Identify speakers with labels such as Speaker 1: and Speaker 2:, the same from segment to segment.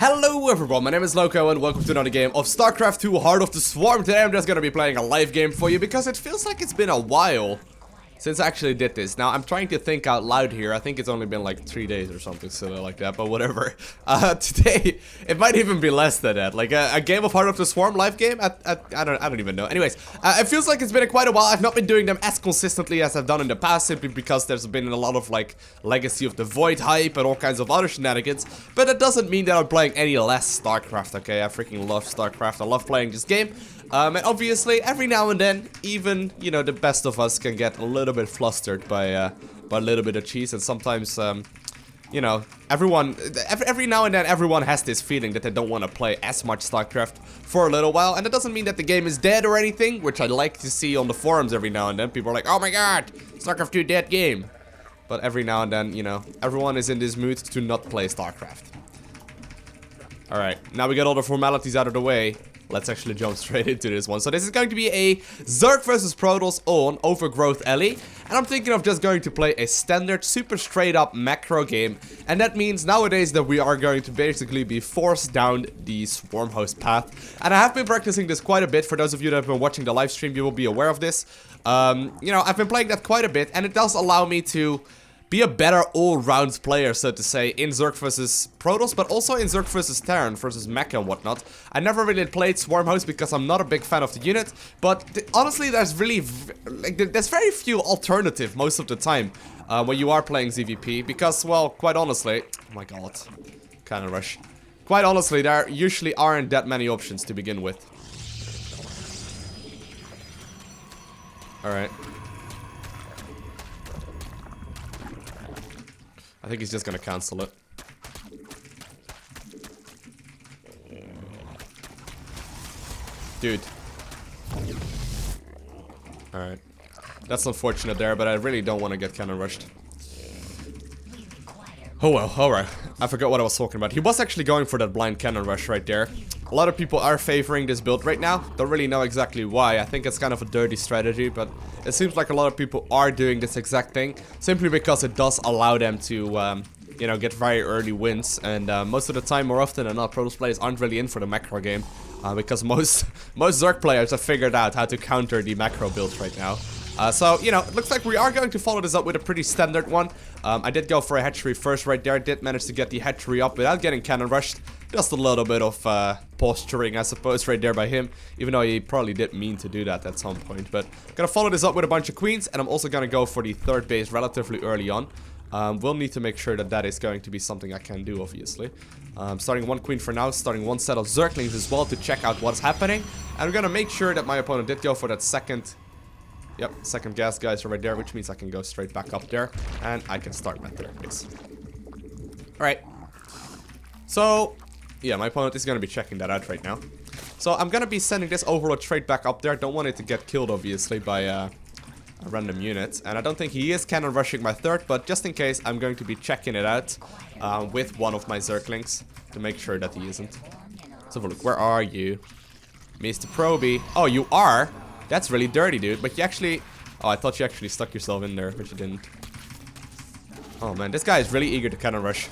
Speaker 1: Hello everyone, my name is Lowko and welcome to another game of StarCraft 2 Heart of the Swarm. Today I'm just gonna be playing a live game for you because it feels like it's been a while since I actually did this. Now, I'm trying to think out loud here. I think it's only been like 3 days or something silly like that, but whatever. Today, it might even be less than that. Like a game of Heart of the Swarm live game? I don't even know. Anyways, it feels like it's been quite a while. I've not been doing them as consistently as I've done in the past, simply because there's been a lot of like Legacy of the Void hype and all kinds of other shenanigans. But that doesn't mean that I'm playing any less StarCraft, okay? I freaking love StarCraft. I love playing this game. And obviously, every now and then, even, you know, the best of us can get a little bit flustered by a little bit of cheese. And sometimes, you know, every now and then, everyone has this feeling that they don't want to play as much StarCraft for a little while. And that doesn't mean that the game is dead or anything, which I like to see on the forums every now and then. People are like, oh my god, StarCraft 2 dead game. But every now and then, you know, everyone is in this mood to not play StarCraft. Alright, now we got all the formalities out of the way. Let's actually jump straight into this one. So this is going to be a Zerg versus Protoss on Overgrowth Alley. And I'm thinking of just going to play a standard, super straight up macro game. And that means nowadays that we are going to basically be forced down the Swarm Host path. And I have been practicing this quite a bit. For those of you that have been watching the live stream, you will be aware of this. You know, I've been playing that quite a bit. And it does allow me to be a better all-round player, so to say, in Zerg versus Protoss, but also in Zerg versus Terran versus Mecha and whatnot. I never really played Swarm Host because I'm not a big fan of the unit, but honestly, there's really, there's very few alternative most of the time when you are playing ZVP, because, well, quite honestly, oh my god, cannon rush. Quite honestly, there usually aren't that many options to begin with. Alright. I think he's just gonna cancel it. Dude. Alright. That's unfortunate there, but I really don't want to get cannon rushed. Oh well, alright. I forgot what I was talking about. He was actually going for that blind cannon rush right there. A lot of people are favoring this build right now. Don't really know exactly why. I think it's kind of a dirty strategy, but it seems like a lot of people are doing this exact thing. Simply because it does allow them to, you know, get very early wins. And most of the time, more often than not, Protoss players aren't really in for the macro game. Because most Zerg players have figured out how to counter the macro builds right now. So, you know, it looks like we are going to follow this up with a pretty standard one. I did go for a hatchery first right there. I did manage to get the hatchery up without getting cannon rushed. Just a little bit of posturing, I suppose, right there by him. Even though he probably did mean to do that at some point. But I'm gonna follow this up with a bunch of queens. And I'm also gonna go for the third base relatively early on. We'll need to make sure that that is going to be something I can do, obviously. Starting one queen for now, starting one set of Zerglings as well to check out what's happening. And I'm gonna make sure that my opponent did go for that second... Yep, second gas guys are right there, which means I can go straight back up there. And I can start my third base. Alright. So, yeah, my opponent is gonna be checking that out right now. So I'm gonna be sending this Overlord straight back up there. Don't want it to get killed, obviously, by a random unit. And I don't think he is cannon rushing my third, but just in case, I'm going to be checking it out with one of my Zerglings to make sure that he isn't. Let's have a look. Where are you? Mr. Proby. Oh, you are? That's really dirty, dude. But you actually... Oh, I thought you actually stuck yourself in there, but you didn't. Oh, man. This guy is really eager to cannon rush.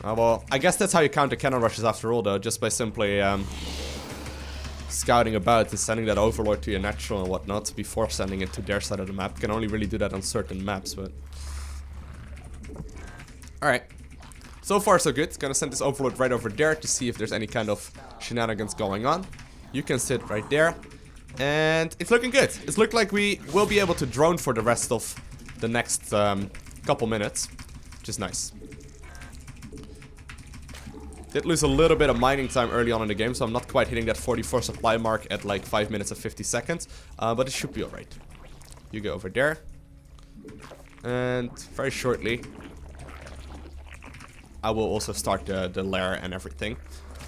Speaker 1: Oh, well, I guess that's how you counter cannon rushes after all, though. Just by simply scouting about and sending that Overlord to your natural and whatnot before sending it to their side of the map. Can only really do that on certain maps, but... Alright. So far, so good. Gonna send this Overlord right over there to see if there's any kind of shenanigans going on. You can sit right there. And it's looking good. It's looked like we will be able to drone for the rest of the next couple minutes. Which is nice. Did lose a little bit of mining time early on in the game, so I'm not quite hitting that 44 supply mark at like 5 minutes and 50 seconds. But it should be alright. You go over there. And very shortly, I will also start the lair and everything.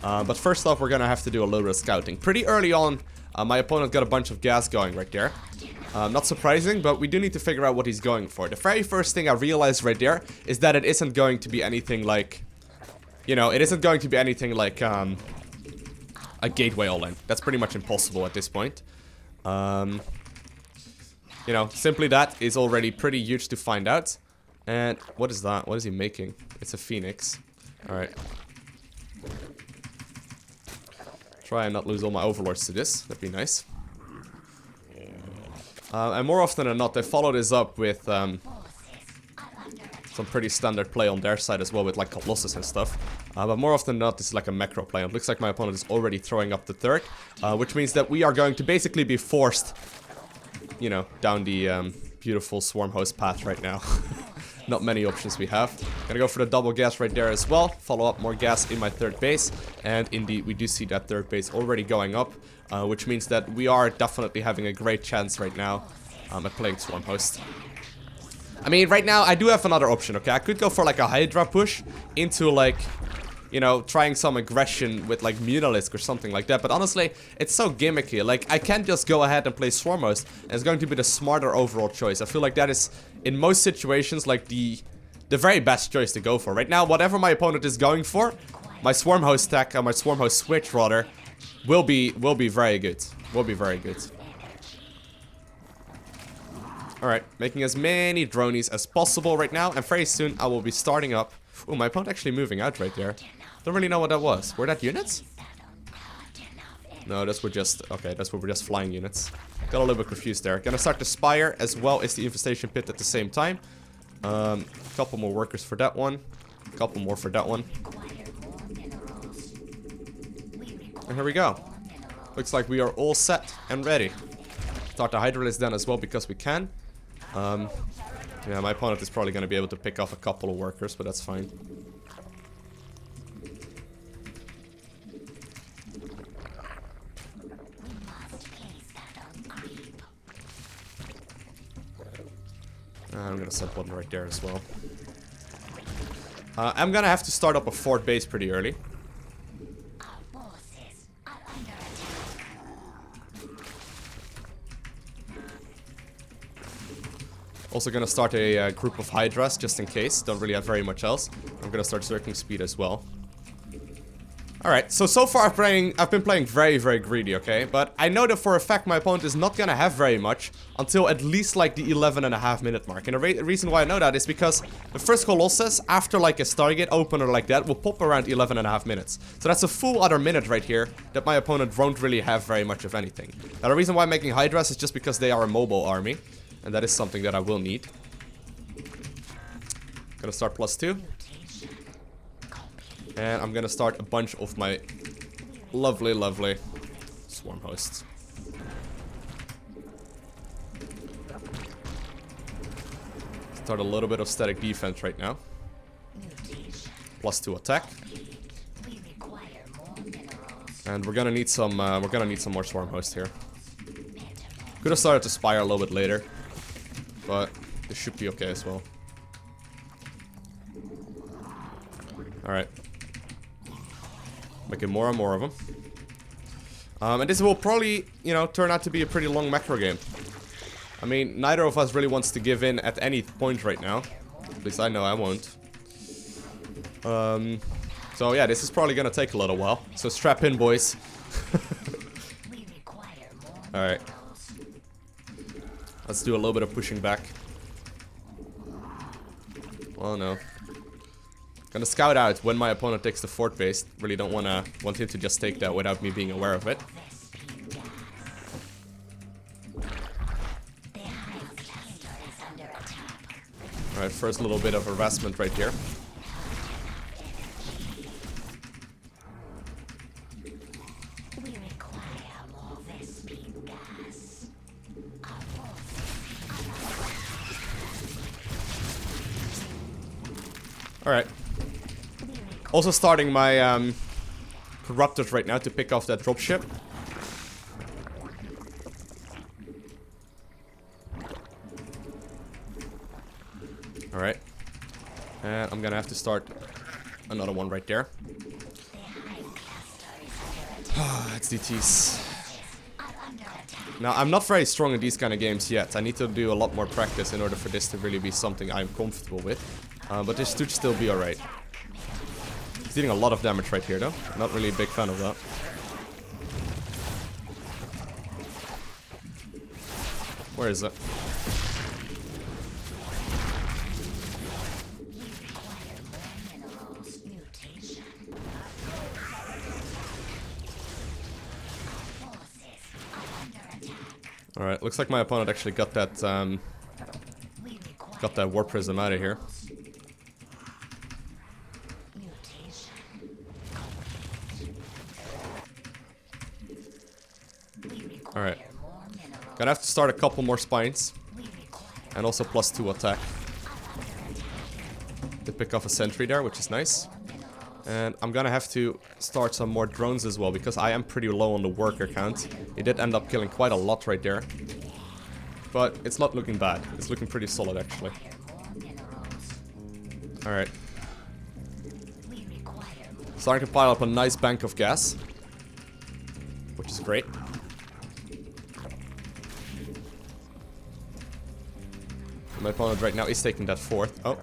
Speaker 1: But first off, we're gonna have to do a little bit of scouting. Pretty early on, my opponent got a bunch of gas going right there. Not surprising, but we do need to figure out what he's going for. The very first thing I realized right there is that it isn't going to be anything like... You know, it isn't going to be anything like a gateway all-in. That's pretty much impossible at this point. You know, simply that is already pretty huge to find out. And what is that? What is he making? It's a Phoenix. Alright. Try and not lose all my overlords to this. That'd be nice. And more often than not, they follow this up with some pretty standard play on their side as well, with like Colossus and stuff. But more often than not, this is like a macro play. It looks like my opponent is already throwing up the third, which means that we are going to basically be forced, you know, down the beautiful swarm host path right now. Not many options we have. Gonna go for the double gas right there as well. Follow up more gas in my third base. And indeed, we do see that third base already going up. Which means that we are definitely having a great chance right now at playing swarm host. I mean, right now, I do have another option, okay? I could go for like a Hydra push into like, you know, trying some aggression with like Hydralisks or something like that. But honestly, it's so gimmicky. Like, I can't just go ahead and play swarm host. And it's going to be the smarter overall choice. I feel like that is, in most situations, like the very best choice to go for. Right now, whatever my opponent is going for, my swarm host tech, my swarm host switch rather, will be very good. Will be very good. Alright, making as many dronies as possible right now. And very soon, I will be starting up. Oh, my opponent actually moving out right there. Don't really know what that was. Were that units? No, those were just... Okay, those were just flying units. Got a little bit confused there. Gonna start the Spire as well as the Infestation Pit at the same time. Couple more workers for that one. Couple more for that one. And here we go. Looks like we are all set and ready. Start the Hydralisks then as well because we can. Yeah, my opponent is probably going to be able to pick off a couple of workers, but that's fine. I'm going to set one right there as well. I'm going to have to start up a fourth base pretty early. Also gonna start a group of Hydras just in case. Don't really have very much else. I'm gonna start Zerging speed as well. Alright, so far I've been playing very, very greedy, okay? But I know that for a fact my opponent is not gonna have very much until at least like the 11.5 minute mark. And the reason why I know that is because the first Colossus, after like a Stargate opener like that, will pop around 11.5 minutes. So that's a full other minute right here that my opponent won't really have very much of anything. Now the reason why I'm making Hydras is just because they are a mobile army. And that is something that I will need. Gonna start +2. And I'm gonna start a bunch of my lovely, lovely swarm hosts. Start a little bit of static defense right now. +2 attack. And we're gonna need some more swarm hosts here. Could have started to Spire a little bit later. But this should be okay as well. Alright. Making more and more of them. And this will probably, you know, turn out to be a pretty long macro game. I mean, neither of us really wants to give in at any point right now. At least I know I won't. So yeah, this is probably gonna take a little while. So strap in, boys. Alright. Let's do a little bit of pushing back. Oh no. Gonna scout out when my opponent takes the fort base. Really don't want him to just take that without me being aware of it. Alright, first little bit of harassment right here. Alright. Also starting my Corruptors right now to pick off that dropship. Alright. And I'm gonna have to start another one right there. It's DTs. Now, I'm not very strong in these kind of games yet. I need to do a lot more practice in order for this to really be something I'm comfortable with. But this should still be alright. He's dealing a lot of damage right here, though. Not really a big fan of that. Where is it? Alright, looks like my opponent actually got that War Prism out of here. Alright. Gonna have to start a couple more spines. And also +2 attack. To pick off a sentry there, which is nice. And I'm gonna have to start some more drones as well, because I am pretty low on the worker count. He did end up killing quite a lot right there. But it's not looking bad. It's looking pretty solid, actually. Alright. Starting to pile up a nice bank of gas. Which is great. My opponent right now is taking that fourth. Oh.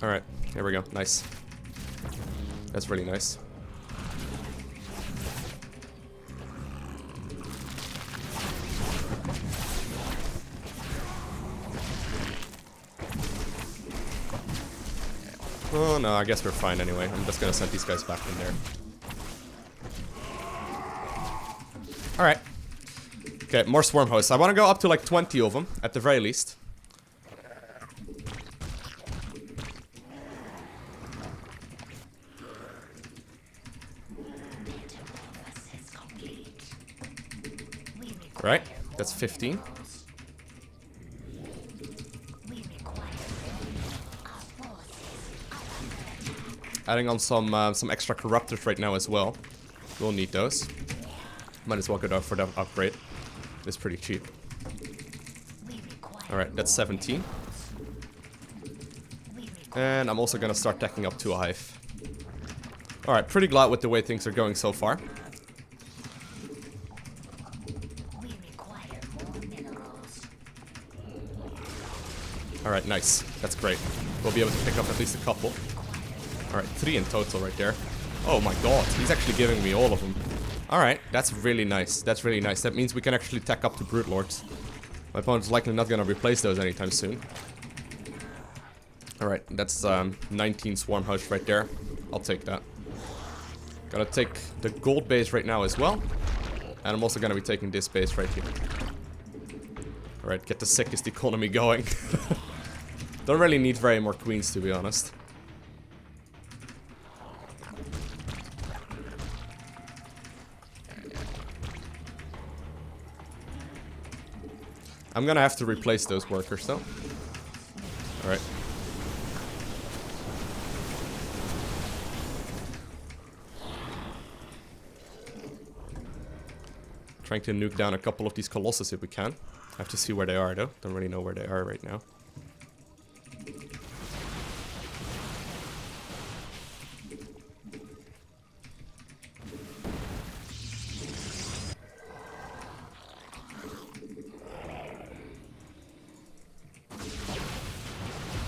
Speaker 1: Alright, here we go. Nice. That's really nice. Oh no, I guess we're fine anyway. I'm just gonna send these guys back in there. Alright. Okay, more swarm hosts. I want to go up to like 20 of them, at the very least. Right, that's 15. Adding on some extra corruptors right now as well. We'll need those. Might as well go for the upgrade. It's pretty cheap. Alright, that's 17. And I'm also gonna start teching up to a hive. Alright, pretty glad with the way things are going so far. Alright, nice. That's great. We'll be able to pick up at least a couple. Alright, 3 in total right there. Oh my god, he's actually giving me all of them. Alright, that's really nice. That's really nice. That means we can actually tech up to Brood Lords. My opponent's likely not gonna replace those anytime soon. Alright, that's 19 swarm hosts right there. I'll take that. Gotta take the gold base right now as well. And I'm also gonna be taking this base right here. Alright, get the sickest economy going. Don't really need very more queens, to be honest. I'm gonna have to replace those workers though. Alright. Trying to nuke down a couple of these colossus if we can. I have to see where they are though. Don't really know where they are right now.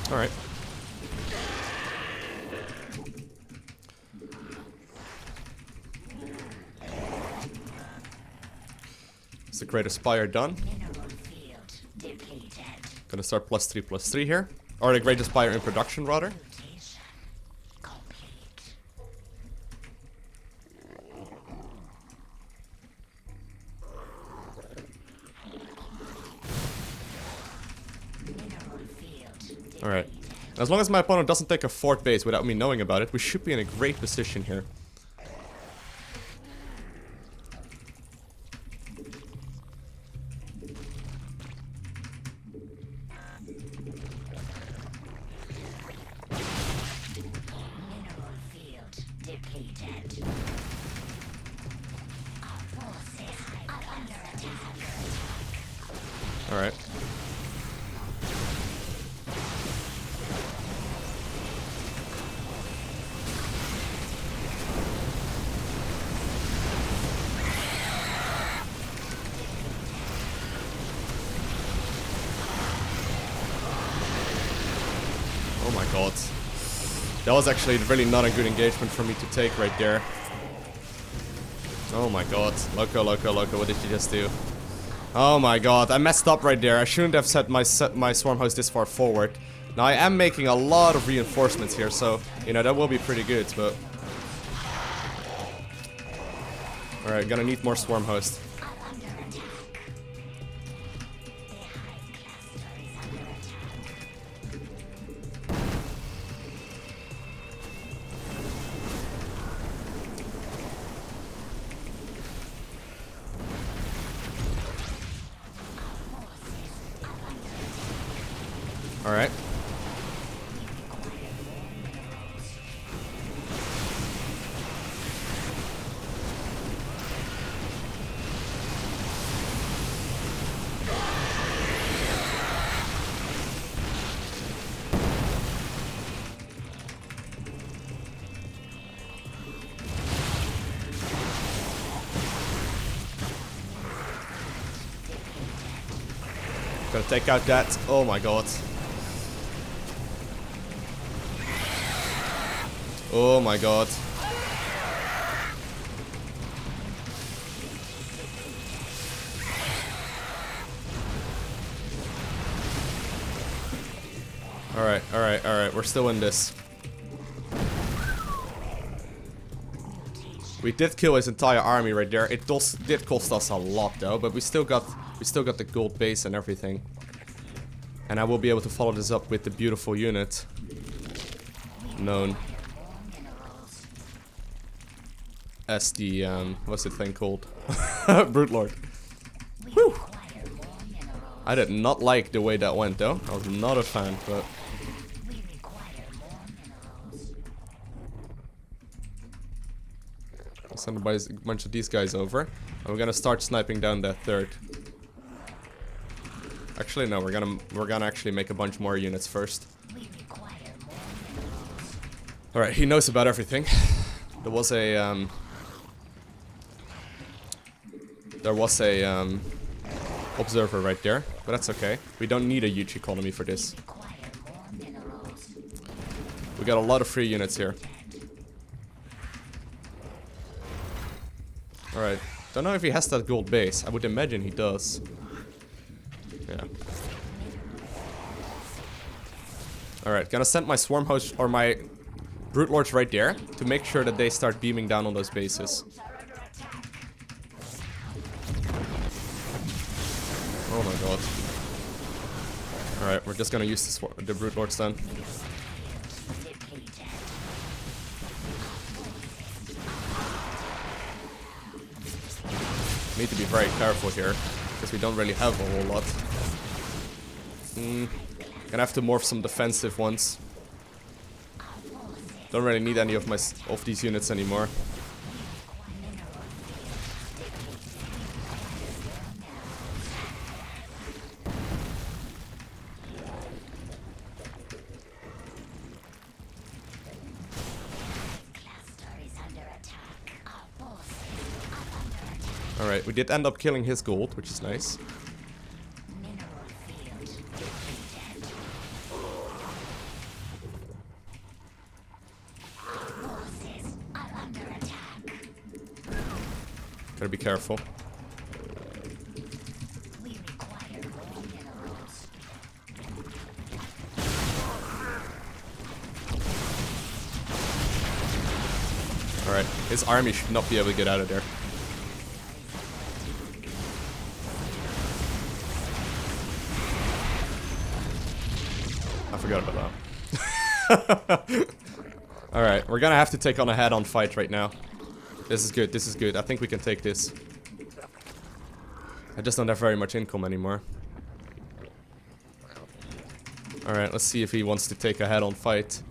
Speaker 1: Alright. Is the Great Aspire done? Gonna start +3/+3 here. Or the Great Aspire in production, rather. Alright. As long as my opponent doesn't take a fourth base without me knowing about it, we should be in a great position here. Alright. Oh my god. That was actually really not a good engagement for me to take right there. Oh my god. Lowko, what did you just do? Oh my god, I messed up right there. I shouldn't have set my swarm host this far forward. Now I am making a lot of reinforcements here, so, you know, that will be pretty good, but... Alright, gonna need more swarm host. Alright. Gotta take out that. Oh my god. Oh my god. Alright, alright, alright. We're still in this. We did kill his entire army right there. It did cost us a lot though, but we still got the gold base and everything. And I will be able to follow this up with the beautiful unit known as the what's the thing called? Brood Lord. Whew. I did not like the way that went though. I was not a fan, but I'll send a bunch of these guys over. And we're gonna start sniping down that third. Actually, no, we're gonna actually make a bunch more units first. Alright, he knows about everything. There was a observer right there, but that's okay. We don't need a huge economy for this. We got a lot of free units here. Alright, don't know if he has that gold base. I would imagine he does. Yeah. Alright, gonna send my swarm host or my Brood Lords right there to make sure that they start beaming down on those bases. Oh my god. Alright, we're just gonna use the Brood Lords then. Need to be very careful here, because we don't really have a whole lot. Gonna have to morph some defensive ones. Don't really need any of these units anymore. Alright, we did end up killing his gold, which is nice. Gotta be careful. Alright, his army should not be able to get out of there. I forgot about that. Alright, we're gonna have to take on a head-on fight right now. This is good, this is good. I think we can take this. I just don't have very much income anymore. Alright, let's see if he wants to take a head-on fight.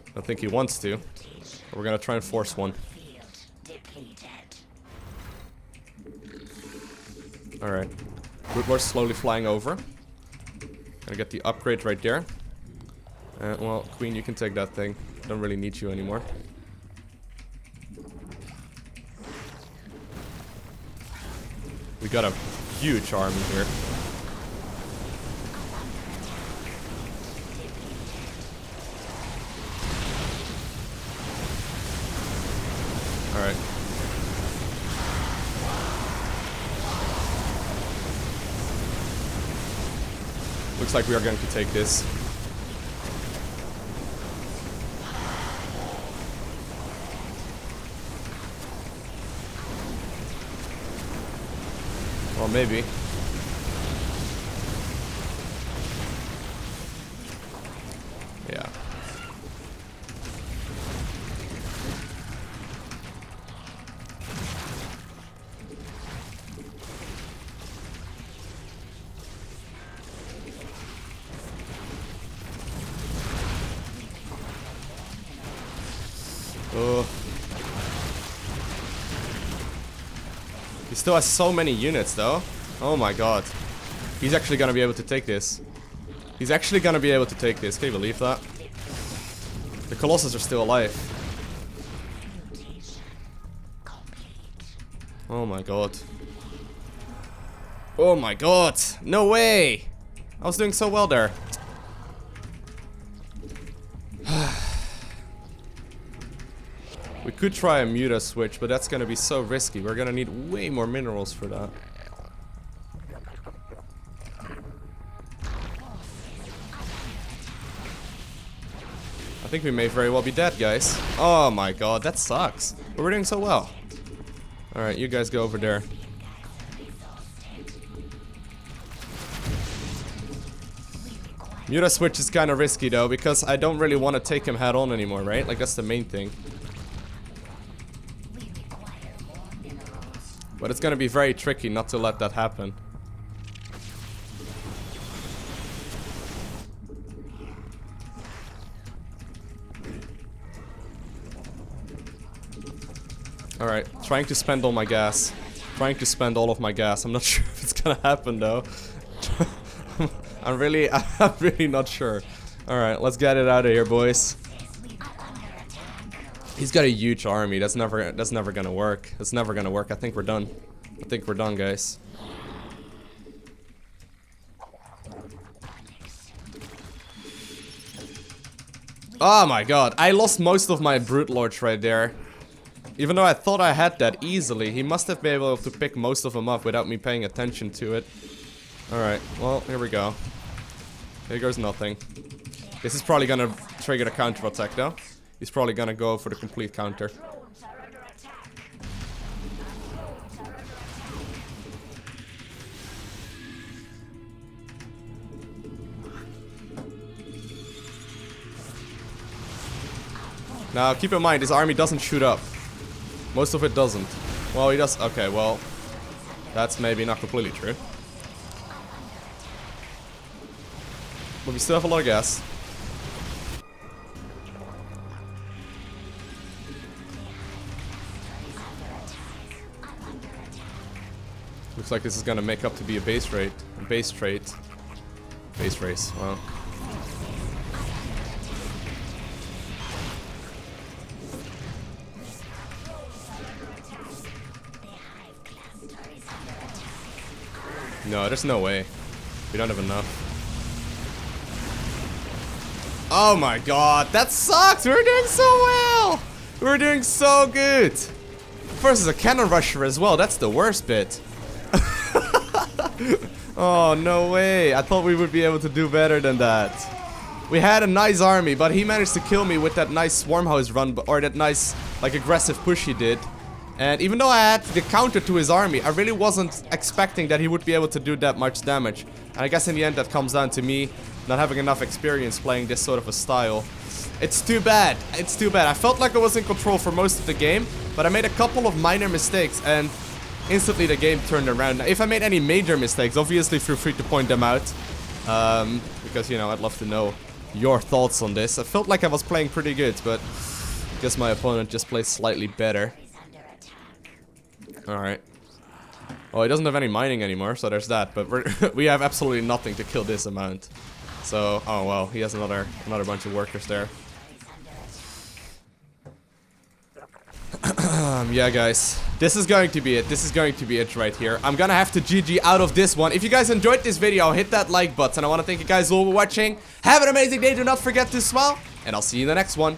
Speaker 1: I don't think he wants to. But we're gonna try and force one. Alright. Brood Lords slowly flying over. Gonna get the upgrade right there. Well, Queen, you can take that thing. Don't really need you anymore. We got a huge army here. Alright. Looks like we are going to take this. Well, maybe. Yeah. Oh. He still has so many units though. Oh my god. He's actually gonna be able to take this. He's actually gonna be able to take this. Can you believe that? The Colossus are still alive. Oh my god. Oh my god. No way. I was doing so well there. We could try a muta switch, but that's gonna be so risky. We're gonna need way more minerals for that. I think we may very well be dead, guys. Oh my god, that sucks. But we're doing so well. Alright, you guys go over there. Muta switch is kind of risky though, because I don't really want to take him head on anymore, right? Like, that's the main thing. But it's gonna be very tricky not to let that happen. Alright, trying to spend all my gas. Trying to spend all of my gas. I'm not sure if it's gonna happen though. I'm really not sure. Alright, let's get it out of here, boys. He's got a huge army. That's never gonna work. That's never gonna work. I think we're done. I think we're done, guys. Oh my god, I lost most of my Brood Lords right there. Even though I thought I had that easily, he must have been able to pick most of them up without me paying attention to it. Alright, well, here we go. Here goes nothing. This is probably gonna trigger the counter attack though. He's probably gonna go for the complete counter. Now, keep in mind, his army doesn't shoot up. Most of it doesn't. Well, he does. Okay, well, that's maybe not completely true. But we still have a lot of gas. Looks like this is gonna make up to be a base rate. A base trait. Base race, wow. No, there's no way. We don't have enough. Oh my god, that sucks! We're doing so well! We're doing so good! Versus a cannon rusher as well, that's the worst bit. Oh, no way. I thought we would be able to do better than that. We had a nice army, but he managed to kill me with that nice swarm house run, or that nice, like, aggressive push he did. And even though I had the counter to his army, I really wasn't expecting that he would be able to do that much damage. And I guess in the end that comes down to me not having enough experience playing this sort of a style. It's too bad. It's too bad. I felt like I was in control for most of the game, but I made a couple of minor mistakes and instantly the game turned around. Now, if I made any major mistakes, obviously feel free to point them out. Because, you know, I'd love to know your thoughts on this. I felt like I was playing pretty good, but I guess my opponent just plays slightly better. Alright. Oh, he doesn't have any mining anymore, so there's that. But we have absolutely nothing to kill this amount. So, oh well, he has another bunch of workers there. Yeah, guys. This is going to be it. This is going to be it right here. I'm gonna have to GG out of this one. If you guys enjoyed this video, hit that like button. I want to thank you guys all for watching. Have an amazing day. Do not forget to smile. And I'll see you in the next one.